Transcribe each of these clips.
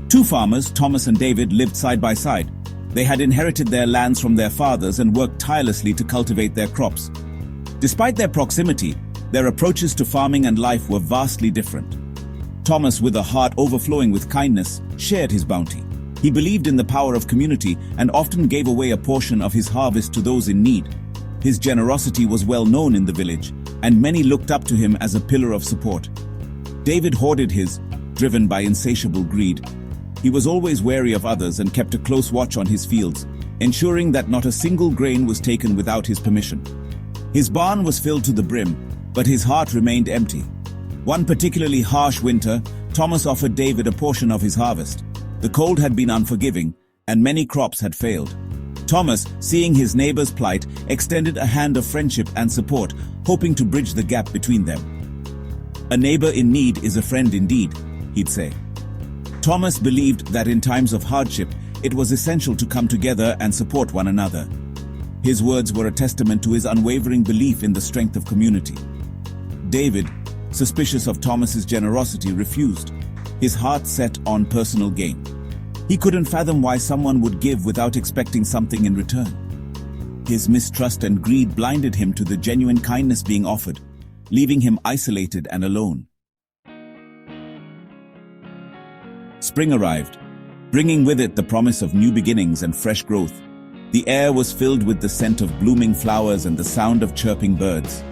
Two farmers, Thomas and David, lived side by side. They had inherited their lands from their fathers and worked tirelessly to cultivate their crops. Despite their proximity, their approaches to farming and life were vastly different. Thomas, with a heart overflowing with kindness, shared his bounty. He believed in the power of community and often gave away a portion of his harvest to those in need. His generosity was well known in the village, and many looked up to him as a pillar of support. David hoarded his, driven by insatiable greed. He was always wary of others and kept a close watch on his fields, ensuring that not a single grain was taken without his permission. His barn was filled to the brim, but his heart remained empty. One particularly harsh winter, Thomas offered David a portion of his harvest. The cold had been unforgiving, and many crops had failed. Thomas, seeing his neighbor's plight, extended a hand of friendship and support, hoping to bridge the gap between them. "A neighbor in need is a friend indeed," he'd say. Thomas believed that in times of hardship, it was essential to come together and support one another. His words were a testament to his unwavering belief in the strength of community. David, suspicious of Thomas's generosity, refused, his heart set on personal gain. He couldn't fathom why someone would give without expecting something in return. His mistrust and greed blinded him to the genuine kindness being offered, leaving him isolated and alone. Spring arrived, bringing with it the promise of new beginnings and fresh growth. The air was filled with the scent of blooming flowers and the sound of chirping birds.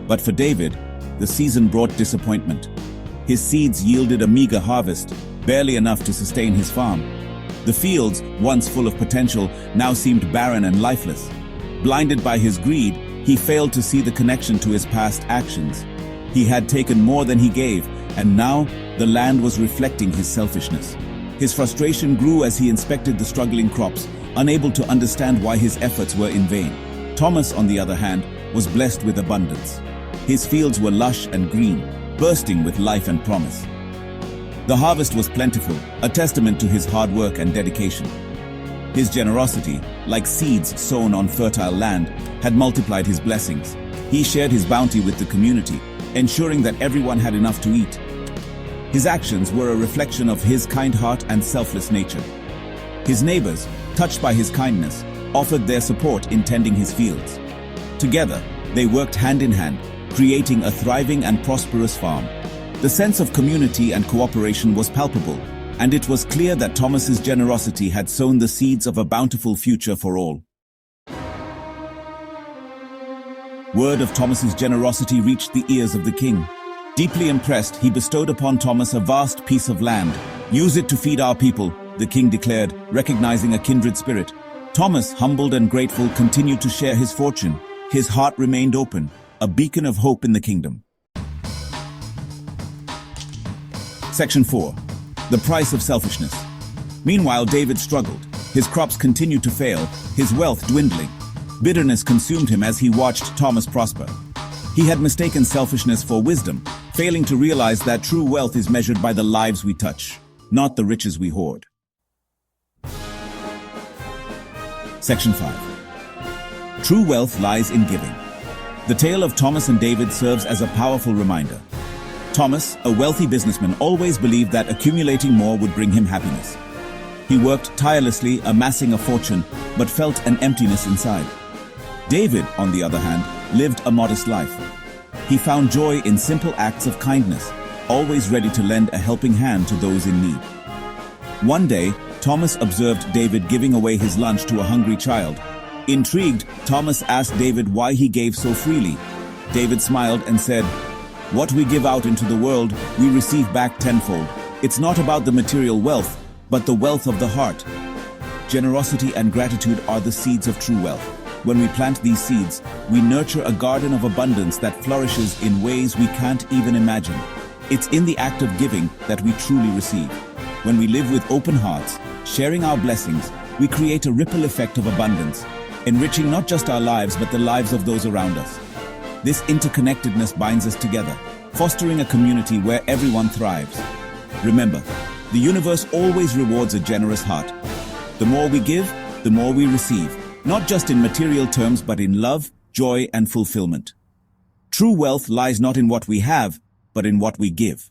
But for David, the season brought disappointment. His seeds yielded a meager harvest, barely enough to sustain his farm. The fields, once full of potential, now seemed barren and lifeless. Blinded by his greed, he failed to see the connection to his past actions. He had taken more than he gave, and now the land was reflecting his selfishness. His frustration grew as he inspected the struggling crops, unable to understand why his efforts were in vain. Thomas, on the other hand, was blessed with abundance. His fields were lush and green, bursting with life and promise. The harvest was plentiful, a testament to his hard work and dedication. His generosity, like seeds sown on fertile land, had multiplied his blessings. He shared his bounty with the community, ensuring that everyone had enough to eat. His actions were a reflection of his kind heart and selfless nature. His neighbors, touched by his kindness, offered their support in tending his fields. Together, they worked hand in hand, creating a thriving and prosperous farm. The sense of community and cooperation was palpable, and it was clear that Thomas's generosity had sown the seeds of a bountiful future for all. Word of Thomas's generosity reached the ears of the king. Deeply impressed, he bestowed upon Thomas a vast piece of land. "Use it to feed our people," the king declared, recognizing a kindred spirit. Thomas, humbled and grateful, continued to share his fortune. His heart remained open, a beacon of hope in the kingdom. Section 4. The price of selfishness. Meanwhile, David struggled. His crops continued to fail, his wealth dwindling. Bitterness consumed him as he watched Thomas prosper. He had mistaken selfishness for wisdom, failing to realize that true wealth is measured by the lives we touch, not the riches we hoard. Section 5. True wealth lies in giving. The tale of Thomas and David serves as a powerful reminder. Thomas, a wealthy businessman, always believed that accumulating more would bring him happiness. He worked tirelessly, amassing a fortune, but felt an emptiness inside. David, on the other hand, lived a modest life. He found joy in simple acts of kindness, always ready to lend a helping hand to those in need. One day, Thomas observed David giving away his lunch to a hungry child. Intrigued, Thomas asked David why he gave so freely. David smiled and said, "What we give out into the world, we receive back tenfold. It's not about the material wealth, but the wealth of the heart." Generosity and gratitude are the seeds of true wealth. When we plant these seeds, we nurture a garden of abundance that flourishes in ways we can't even imagine. It's in the act of giving that we truly receive. When we live with open hearts, sharing our blessings, we create a ripple effect of abundance, enriching not just our lives but the lives of those around us. This interconnectedness binds us together, fostering a community where everyone thrives. Remember, the universe always rewards a generous heart. The more we give, the more we receive, not just in material terms but in love, joy, and fulfillment. True wealth lies not in what we have, but in what we give.